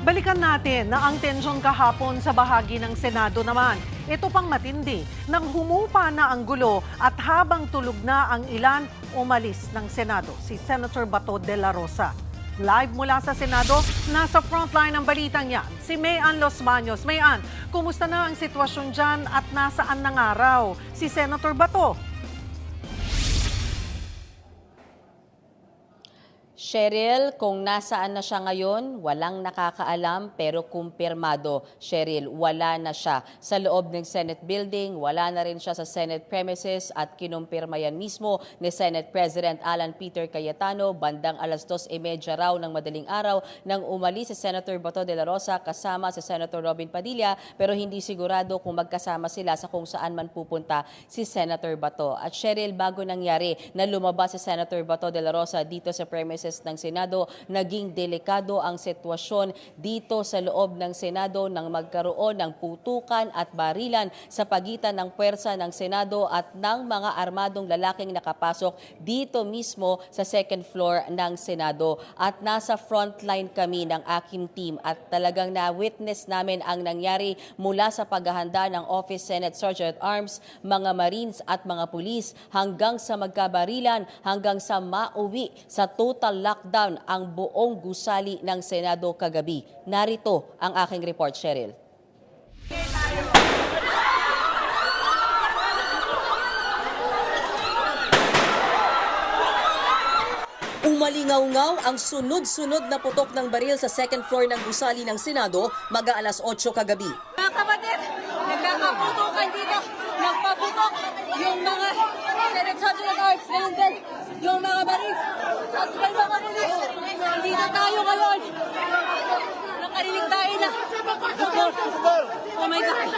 Balikan natin na ang tensyon kahapon sa bahagi ng Senado naman. Ito pang matindi nang humupa na ang gulo at habang tulog na ang ilan, umalis ng Senado si Senator Bato de la Rosa. Live mula sa Senado, nasa frontline ng balitang yan, si Mayan Los Baños. Mayan, kumusta na ang sitwasyon dyan at nasaan ng araw si Senator Bato? Cheryl, kung nasaan na siya ngayon, walang nakakaalam pero kumpirmado. Cheryl, wala na siya sa loob ng Senate building, wala na rin siya sa Senate premises at kinumpirma yan mismo ni Senate President Alan Peter Cayetano bandang alas 2:30 raw ng madaling araw nang umalis si Senator Bato de la Rosa kasama si Senator Robin Padilla pero hindi sigurado kung magkasama sila sa kung saan man pupunta si Senator Bato. At Cheryl, bago nangyari na lumabas si Senator Bato de la Rosa dito sa premises ng Senado, naging delikado ang sitwasyon dito sa loob ng Senado nang magkaroon ng putukan at barilan sa pagitan ng puwersa ng Senado at ng mga armadong lalaking nakapasok dito mismo sa second floor ng Senado. At nasa frontline kami ng aking team at talagang na-witness namin ang nangyari mula sa paghahanda ng Office Senate Sergeant at Arms, mga Marines at mga pulis hanggang sa magkabarilan, hanggang sa mauwi sa total lockdown ang buong gusali ng Senado kagabi. Narito ang aking report, Cheryl. Umalingaw-ngaw ang sunod-sunod na putok ng baril sa second floor ng gusali ng Senado mag-aalas 8 kagabi. Mga kapatid, nagkakaputukan dito, nagpaputok yung mga Senate Sergeant at Arms, ganun din, yung mga Marines, at yung mga pulis. Hindi na tayo ngayon. Nakarinig tayo na. Oh my God.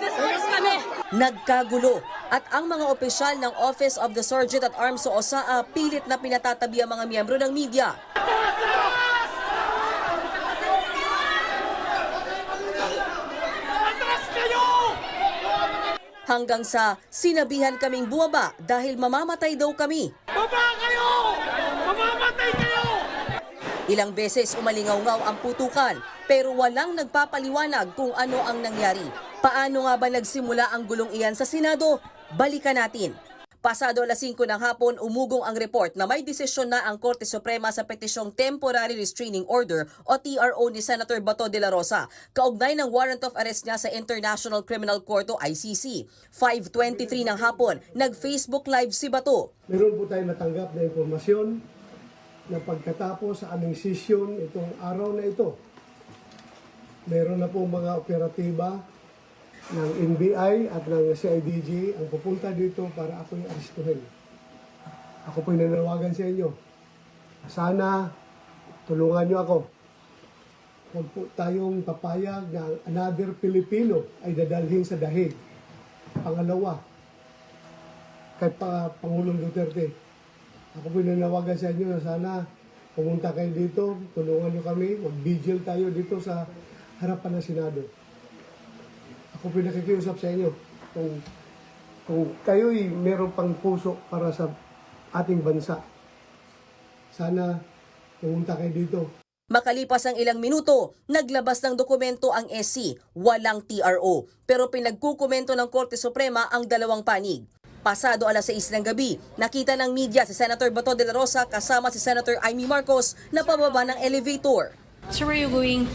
Disperse kami. Nagkagulo at ang mga opisyal ng Office of the Sergeant at Arms sa OSAA pilit na pinatatabi ang mga miyembro ng media. Hanggang sa sinabihan kaming bumaba dahil mamamatay daw kami. Baba kayo! Mamamatay kayo! Ilang beses umalingaw-ngaw ang putukan pero walang nagpapaliwanag kung ano ang nangyari. Paano nga ba nagsimula ang gulong iyan sa Senado? Balikan natin. Pasado alas 5 ng hapon, umugong ang report na may desisyon na ang Korte Suprema sa petisyong Temporary Restraining Order o TRO ni Senator Bato de la Rosa, kaugnay ng warrant of arrest niya sa International Criminal Court o ICC. 5:23 ng hapon, nag-Facebook Live si Bato. Meron po tayong natanggap na impormasyon na pagkatapos sa aming session itong araw na ito, meron na po mga operatiba ng NBI at ng CIDG ang pupunta dito para ako yung aristuhin. Ako po yung nananawagan sa inyo. Sana tulungan nyo ako. Huwag po tayong papayag na another Pilipino ay dadalhin sa dahig. Pangalawa, kay Pangulong Duterte. Ako po yung nananawagan sa inyo na sana pumunta kayo dito, tulungan nyo kami, mag-vigil tayo dito sa harapan ng Senado. Ako po nakikiusap sa inyo kung kayo'y meron pang puso para sa ating bansa. Sana pumunta kayo dito. Makalipas ang ilang minuto, naglabas ng dokumento ang SC, walang TRO. Pero pinagkukomento ng Korte Suprema ang dalawang panig. Pasado alas 6 ng gabi, nakita ng media si Senator Bato de la Rosa kasama si Senator Amy Marcos na pababa ng elevator. Sir, where are you going?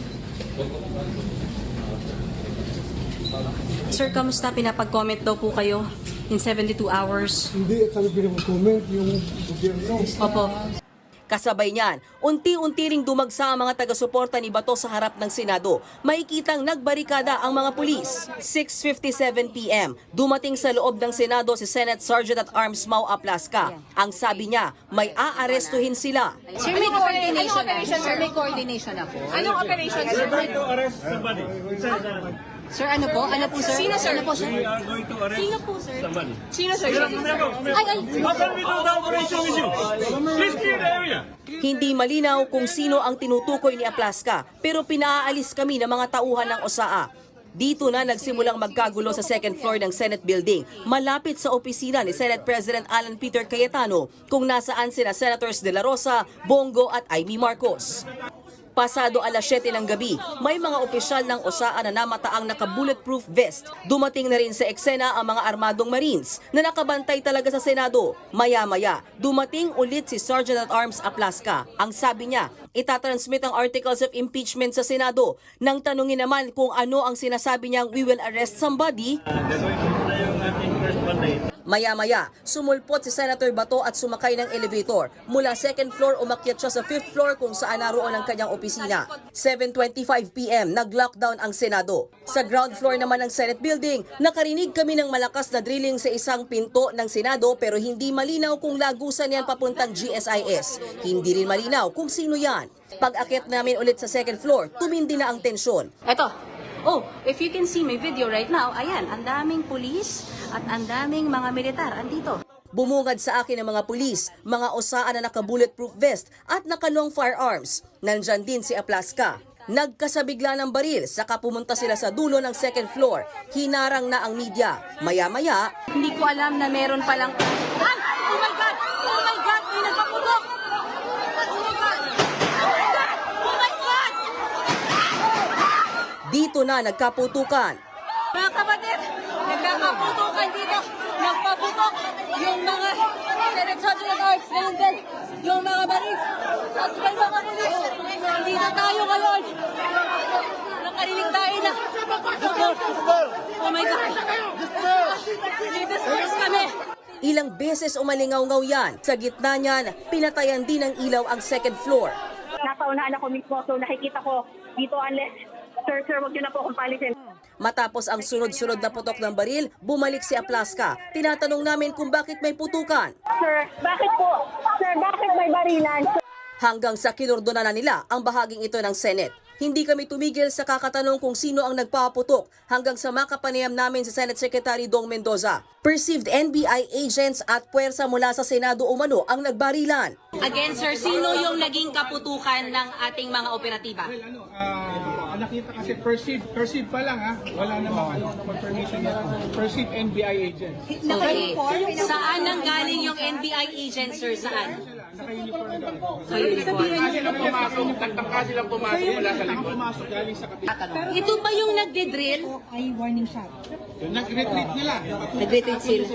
Sir, kamusta? Pinapag-comment daw po kayo in 72 hours. Hindi kami pinag-comment yung gobyerno. Opo. Kasabay niyan, unti-unti ring dumagsa ang mga taga-suporta ni Bato sa harap ng Senado. Makikitang nagbarikada ang mga pulis. 6:57 p.m., dumating sa loob ng Senado si Senate Sergeant at Arms Mau Aplasca. Ang sabi niya, may aarestuhin sila. Sir, may coordination na. Sir, may coordination na po. Anong operation, sir? We're going to arrest somebody. Sir, ano po? Ano po, sir? Sino, sir? Ano po, sir? We are going to arrest Sino po, sir? somebody. Sino, sir? Ay! How can we do the operation with you? Please clear the area. Hindi malinaw kung sino ang tinutukoy ni Aplasca, pero pinaalis kami ng mga tauhan ng OSAA. Dito na nagsimulang magkagulo sa second floor ng Senate building, malapit sa opisina ni Senate President Alan Peter Cayetano, kung nasaan sina Senators De La Rosa, Bongo at Amy Marcos. Pasado alas 7 ng gabi, may mga opisyal ng OSAA na namataang naka-bulletproof vest. Dumating na rin sa eksena ang mga armadong Marines na nakabantay talaga sa Senado. Maya-maya, dumating ulit si Sergeant at Arms Aplasca. Ang sabi niya, itatransmit ang articles of impeachment sa Senado. Nang tanungin naman kung ano ang sinasabi niyang we will arrest somebody, maya-maya, sumulpot si Senator Bato at sumakay ng elevator. Mula second floor, umakyat siya sa fifth floor kung saan naroon ang kanyang opisina. 7:25 p.m., nag-lockdown ang Senado. Sa ground floor naman ng Senate building, nakarinig kami ng malakas na drilling sa isang pinto ng Senado pero hindi malinaw kung lagusan yan papuntang GSIS. Hindi rin malinaw kung sino yan. Pag-akyat namin ulit sa second floor, tumindi na ang tensyon. Eto. Oh, if you can see my video right now, ayan, ang daming pulis at ang daming mga militar andito. Bumungad sa akin ang mga pulis, mga OSAA na naka-bulletproof vest at naka-long firearms. Nandyan din si Aplasca. Nagkasabigla ng baril, saka pumunta sila sa dulo ng second floor. Hinarang na ang media. Maya-maya, Hindi ko alam na meron palang... Ah! Oh my God! Oh my God! May nagpaputok! Oh my God! Oh my God! dito na nagkaputukan. Mga kapatid, nagkakaputukan dito. Nagpaputok yung mga Senate Sergeant Arms, ganun din yung mga Marines at may mga pulis. Hindi na tayo ngayon. Nakarinig tayo na. Oh my God. Disperse kami. Ilang beses umalingaw-ngaw yan. Sa gitna niyan, pinatayan din ng ilaw ang second floor. Nasa unahan ako mismo, so nakikita ko dito unless, sir, wag niyo na po akong palisin. Matapos ang sunod-sunod na putok ng baril, bumalik si Aplasca. Tinatanong namin kung bakit may putukan. Sir, bakit po? Sir, bakit may barilan? Hanggang sa kinordona na nila ang bahaging ito ng Senate. Hindi kami tumigil sa kakatanong kung sino ang nagpaputok hanggang sa makapanayam namin si Senate Secretary Dong Mendoza. Perceived NBI agents at puwersa mula sa Senado umano ang nagbarilan. Again, sir, sino yung naging kaputukan ng ating mga operatiba? Nakita kasi perceived pa lang ha. Wala namang confirmation yet. Perceived NBI agents. Okay. Saan nang galing yung NBI agent, sir? Saan? Naka-uniform na daw. Sa uniform. Nagtangka silang pumasok mula sa likod. Pumasok galing sa kapitbahay. Ito ba yung nagde-drill? Nag-retreat nila. Nagde-drill sila.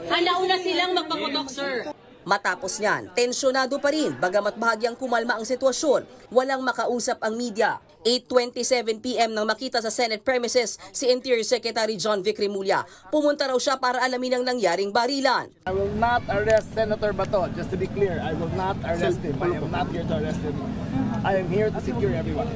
Nauna silang magpaputok, sir. Matapos niyan, tensyonado pa rin bagamat bahagyang kumalma ang sitwasyon. Walang makausap ang media. 8:27 p.m. nang makita sa Senate premises si Interior Secretary John Vic Remulla. Pumunta raw siya para alamin ang nangyaring barilan. I will not arrest Senator Bato. Just to be clear, I will not arrest him. I am not here to arrest him. I am here to secure everyone.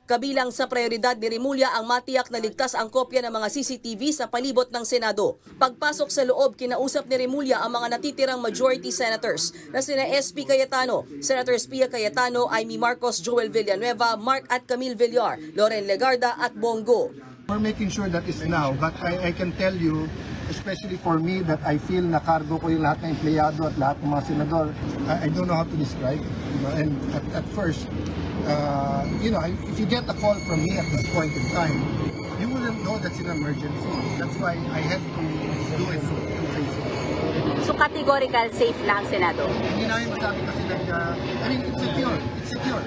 Kabilang sa prioridad ni Remulla ang matiyak na ligtas ang kopya ng mga CCTV sa palibot ng Senado. Pagpasok sa loob, kinausap ni Remulla ang mga natitirang majority senators na sina SP Cayetano, Senators Pia Cayetano, Amy Marcos, Joel Villanueva, Mark at Camille Villar, Loren Legarda at Bongo. We're making sure that is now, but I can tell you, especially for me, that I feel na cargo ko yung lahat ng empleyado at lahat ng mga senador. I don't know how to describe, and at first, if you get a call from me at this point in time, you wouldn't know that's an emergency. That's why I had to do it two phases. So categorical safe lang, Senado? Hindi namin masabi kasi it's secure. It's secure.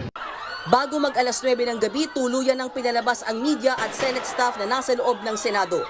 Bago mag alas 9 ng gabi, tuluyan ng pinalabas ang media at Senate staff na nasa loob ng Senado.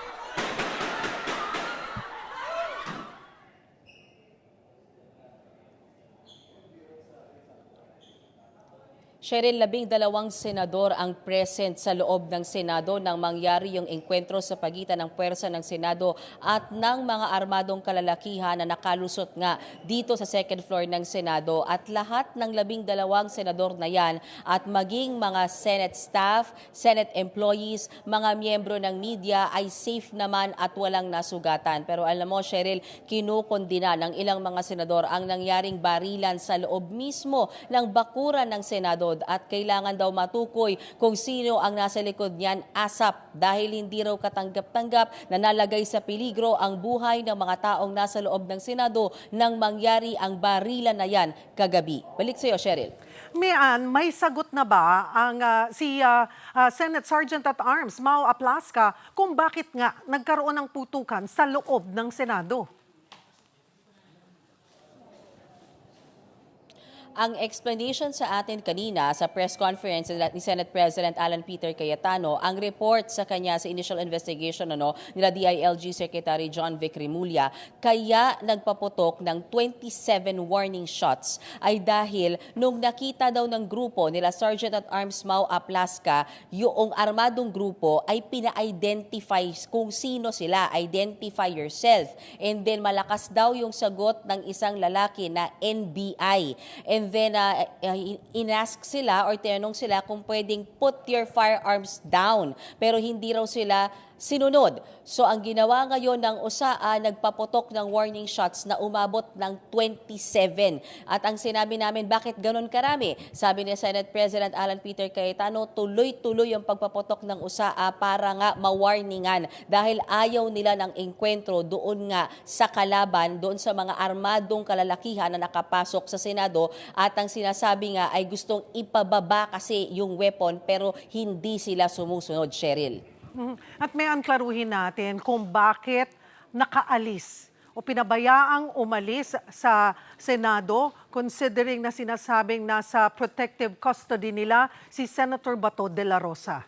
Cheryl, 12 senador ang present sa loob ng Senado nang mangyari yung engkwentro sa pagitan ng puwersa ng Senado at ng mga armadong kalalakihan na nakalusot nga dito sa second floor ng Senado. At lahat ng 12 senador na yan at maging mga Senate staff, Senate employees, mga miyembro ng media ay safe naman at walang nasugatan. Pero alam mo, Cheryl, kinukondina ng ilang mga senador ang nangyaring barilan sa loob mismo ng bakuran ng Senado at kailangan daw matukoy kung sino ang nasa likod niyan ASAP dahil hindi raw katanggap-tanggap na nalagay sa peligro ang buhay ng mga taong nasa loob ng Senado nang mangyari ang barilan na yan kagabi. Balik sa iyo, Cheryl. Mian, may sagot na ba ang Senate Sergeant at Arms, Mau Aplasca, kung bakit nga nagkaroon ng putukan sa loob ng Senado? Ang explanation sa atin kanina sa press conference ni Senate President Alan Peter Cayetano, ang report sa kanya sa initial investigation nila DILG Secretary John Vic Remulla, kaya nagpaputok ng 27 warning shots ay dahil nung nakita daw ng grupo nila Sergeant at Arms Mau Aplasca, yung armadong grupo ay pina-identify kung sino sila, identify yourself. And then malakas daw yung sagot ng isang lalaki na NBI. And then inask sila or tinanong sila kung pwedeng put your firearms down. Pero hindi raw sila sinunod. So ang ginawa ngayon ng USAA, nagpaputok ng warning shots na umabot ng 27. At ang sinabi namin, bakit ganun karami? Sabi ni Senate President Alan Peter Cayetano, tuloy-tuloy ang pagpaputok ng USAA para nga mawarningan dahil ayaw nila ng engkwentro doon nga sa kalaban, doon sa mga armadong kalalakihan na nakapasok sa Senado. At ang sinasabi nga ay gustong ipababa kasi yung weapon pero hindi sila sumusunod, Cheryl. At may anklaruhin natin kung bakit nakaalis o pinabayaang umalis sa Senado considering na sinasabing nasa protective custody nila si Senator Bato de la Rosa.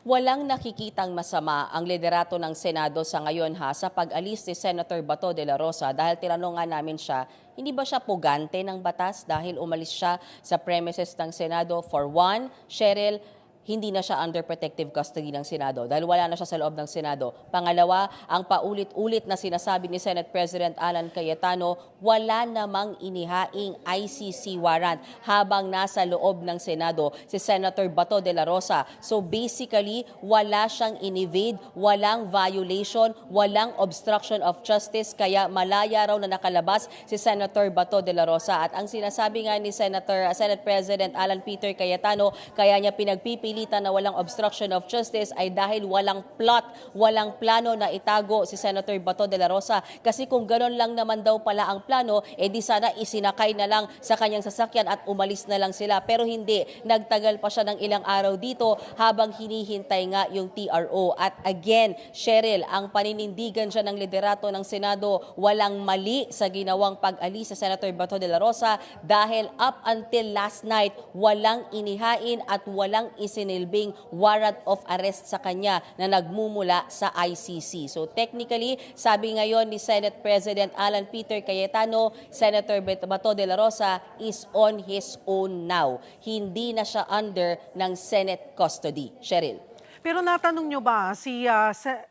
Walang nakikitang masama ang liderato ng Senado sa ngayon sa pag-alis ni Senator Bato de la Rosa dahil tinanungan namin siya, hindi ba siya pugante ng batas dahil umalis siya sa premises ng Senado? For one, Cheryl, hindi na siya under protective custody ng Senado dahil wala na siya sa loob ng Senado. Pangalawa, ang paulit-ulit na sinasabi ni Senate President Alan Cayetano, wala namang inihaing ICC warrant habang nasa loob ng Senado si Senator Bato de la Rosa. So basically, wala siyang inevade, walang violation, walang obstruction of justice, kaya malaya raw na nakalabas si Senator Bato de la Rosa. At ang sinasabi nga ni Senate President Alan Peter Cayetano, kaya niya pinagpipilitan na walang obstruction of justice ay dahil walang plot, walang plano na itago si Senator Bato de la Rosa. Kasi kung gano'n lang naman daw pala ang plano, di sana isinakay na lang sa kanyang sasakyan at umalis na lang sila. Pero hindi, nagtagal pa siya ng ilang araw dito habang hinihintay nga yung TRO. At again, Cheryl, ang paninindigan siya ng liderato ng Senado, walang mali sa ginawang pag-alis sa Senator Bato de la Rosa dahil up until last night, walang inihain at walang isinilbing warrant of arrest sa kanya na nagmumula sa ICC. So technically, sabi ngayon ni Senate President Alan Peter Cayetano, Senator Bato de la Rosa is on his own now. Hindi na siya under ng Senate custody. Cheryl. Pero natanong nyo ba si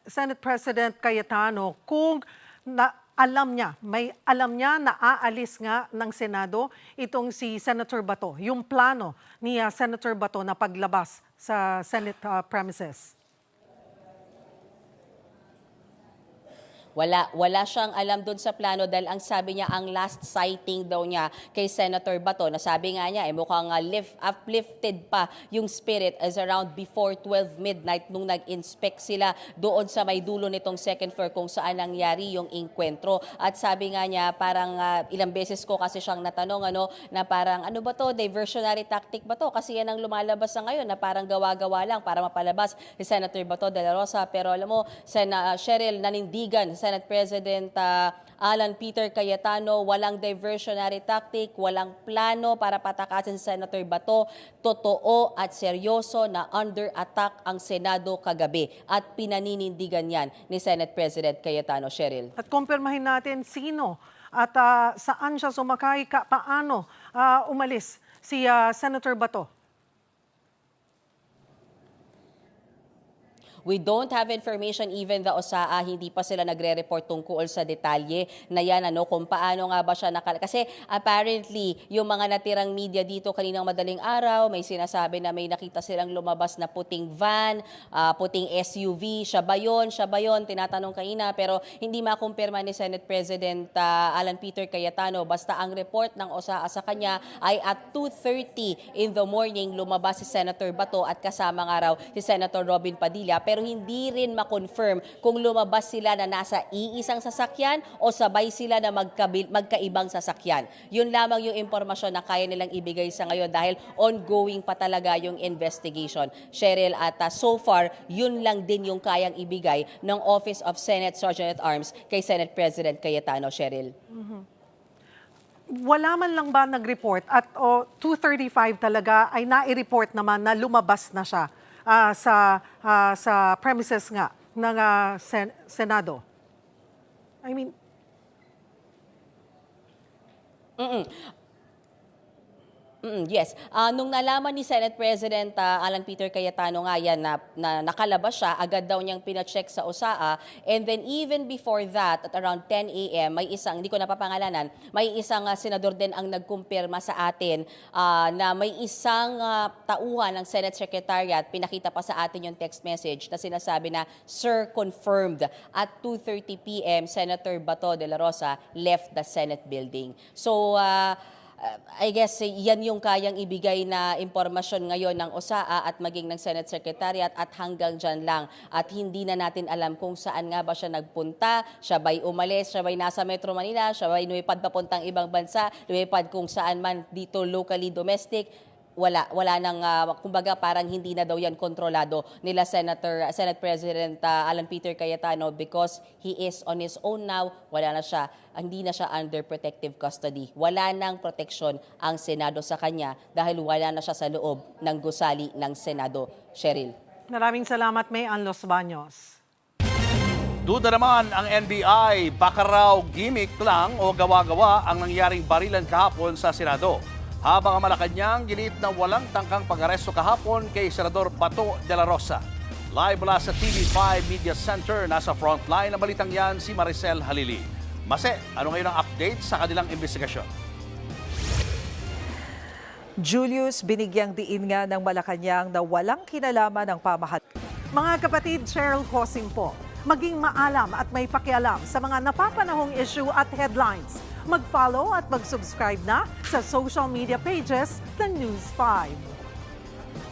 Senate President Cayetano kung may alam niya na aalis nga ng Senado itong si Senator Bato, yung plano ni Senator Bato na paglabas sa Senate premises? Wala siyang alam doon sa plano dahil ang sabi niya, ang last sighting daw niya kay Senator Bato, na sabi nga niya, mukhang uplifted pa yung spirit as around before 12 midnight nung nag-inspect sila doon sa may dulo nitong second floor kung saan nangyari yung inkwentro. At sabi nga niya, parang ilang beses ko kasi siyang natanong na parang ano ba to, diversionary tactic ba to? Kasi yan ang lumalabas na ngayon na parang gawa-gawa lang para mapalabas si Senator Bato de la Rosa. Pero alam mo, Cheryl, nanindigan Senate President Alan Peter Cayetano, walang diversionary tactic, walang plano para patakasin si Senator Bato. Totoo at seryoso na under attack ang Senado kagabi at pinaninindigan yan ni Senate President Cayetano. Cheryl. At kumpirmahin natin sino at saan siya sumakay, paano umalis si Senator Bato. We don't have information, even the OSAA, hindi pa sila nagre-report tungkol sa detalye na yan, kung paano nga ba siya Kasi apparently, yung mga natirang media dito kaninang madaling araw, may sinasabi na may nakita silang lumabas na puting van, puting SUV, siya ba yun, tinatanong kanina, pero hindi makumpirma ni Senate President Alan Peter Cayetano. Basta ang report ng OSAA sa kanya ay at 2:30 in the morning lumabas si Senator Bato at kasama nga raw si Senator Robin Padilla. pero hindi rin ma-confirm kung lumabas sila na nasa iisang sasakyan o sabay sila na magkaibang sasakyan. Yun lamang yung impormasyon na kaya nilang ibigay sa ngayon dahil ongoing pa talaga yung investigation. Cheryl, at so far, yun lang din yung kayang ibigay ng Office of Senate Sergeant at Arms kay Senate President Cayetano. Cheryl. Wala man lang ba nag-report at 2:35 talaga ay nai-report naman na lumabas na siya sa premises nga ng Senado? I mean, Yes. Nung nalaman ni Senate President Alan Peter Cayetano nga yan na nakalabas siya, agad daw niyang pina-check sa OSAA. And then even before that, at around 10 a.m., may isang, hindi ko napapangalanan, may isang senador din ang nagkumpirma sa atin na may isang tauhan ng Senate Secretariat, pinakita pa sa atin yung text message na sinasabi na, Sir, confirmed. At 2:30 p.m., Senator Bato de la Rosa left the Senate building. So, I guess yan yung kayang ibigay na impormasyon ngayon ng OSAA at maging ng Senate Secretariat at hanggang dyan lang. At hindi na natin alam kung saan nga ba siya nagpunta, siya ba'y umalis, siya ba'y nasa Metro Manila, siya ba'y lumipad papuntang ibang bansa, lumipad kung saan man dito locally domestic. Wala nang, kumbaga parang hindi na daw yan kontrolado nila Senate President Alan Peter Cayetano because he is on his own now. Hindi na siya under protective custody. Wala nang proteksyon ang Senado sa kanya dahil wala na siya sa loob ng gusali ng Senado. Cheryl. maraming salamat, May Ann Los Baños. Duda naman ang NBI, baka raw gimmick lang o gawa-gawa ang nangyaring barilan kahapon sa Senado. Habang ang Malacanang ginit na walang tangkang pag-aresto kahapon kay Senador Bato de la Rosa. Live mula sa TV5 Media Center, nasa frontline ng balitang yan si Maricel Halili. Mase, ano ngayon ang update sa kanilang investigasyon? Julius, binigyang diin nga ng Malacanang na walang kinalaman ng pamahalaan. Mga kapatid, Cheryl Cosim po. Maging maalam at may pakialam sa mga napapanahong issue at headlines. Mag-follow at mag-subscribe na sa social media pages ng News 5.